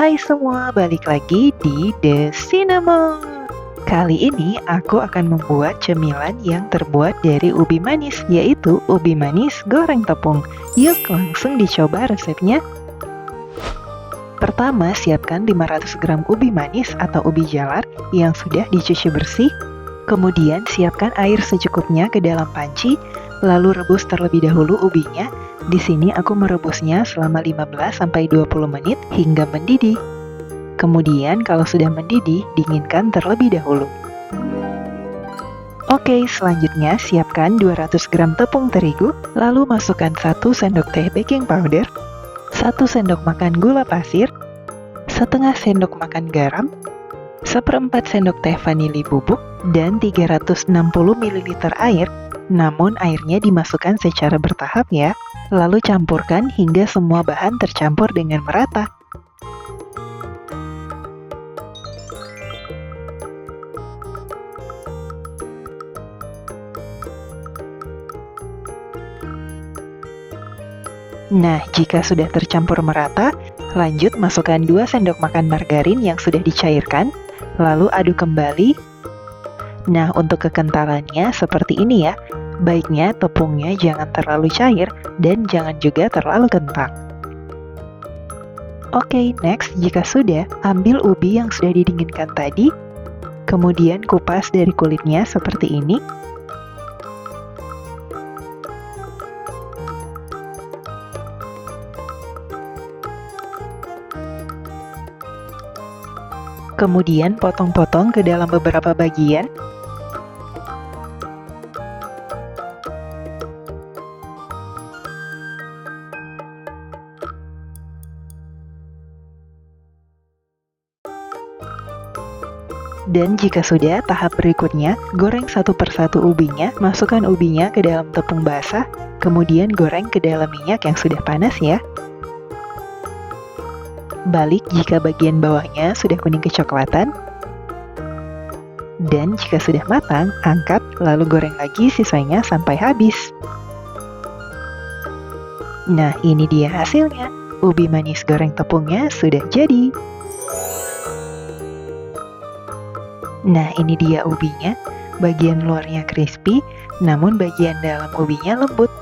Hai semua, balik lagi di The Cinnamon. Kali ini aku akan membuat cemilan yang terbuat dari ubi manis, yaitu ubi manis goreng tepung. Yuk langsung dicoba resepnya. Pertama, siapkan 500 gram ubi manis atau ubi jalar yang sudah dicuci bersih. Kemudian siapkan air secukupnya ke dalam panci, lalu rebus terlebih dahulu ubinya. Di sini aku merebusnya selama 15-20 menit hingga mendidih. Kemudian kalau sudah mendidih, dinginkan terlebih dahulu. Oke, selanjutnya siapkan 200 gram tepung terigu, lalu masukkan 1 sendok teh baking powder, 1 sendok makan gula pasir, setengah sendok makan garam, 1/4 sendok teh vanili bubuk, dan 360 ml air, namun airnya dimasukkan secara bertahap ya. Lalu campurkan hingga semua bahan tercampur dengan merata. Nah, jika sudah tercampur merata, lanjut masukkan 2 sendok makan margarin yang sudah dicairkan, lalu aduk kembali. Nah, untuk kekentalannya seperti ini ya. Baiknya tepungnya jangan terlalu cair dan jangan juga terlalu kental. Oke, next, jika sudah, ambil ubi yang sudah didinginkan tadi, kemudian kupas dari kulitnya seperti ini. Kemudian potong-potong ke dalam beberapa bagian. Dan jika sudah, tahap berikutnya, goreng satu persatu ubinya, masukkan ubinya ke dalam tepung basah, kemudian goreng ke dalam minyak yang sudah panas ya. Balik jika bagian bawahnya sudah kuning kecoklatan. Dan jika sudah matang, angkat lalu goreng lagi sisanya sampai habis. Nah, ini dia hasilnya. Ubi manis goreng tepungnya sudah jadi. Nah, ini dia ubinya. Bagian luarnya crispy, namun bagian dalam ubinya lembut.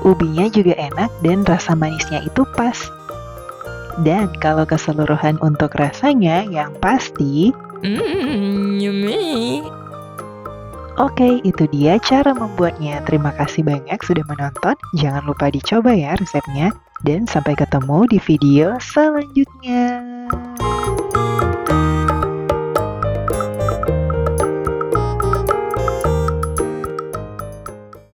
Ubinya juga enak dan rasa manisnya itu pas. Dan kalau keseluruhan untuk rasanya yang pasti, yummy. Oke, itu dia cara membuatnya. Terima kasih banyak sudah menonton. Jangan lupa dicoba ya resepnya. Dan sampai ketemu di video selanjutnya.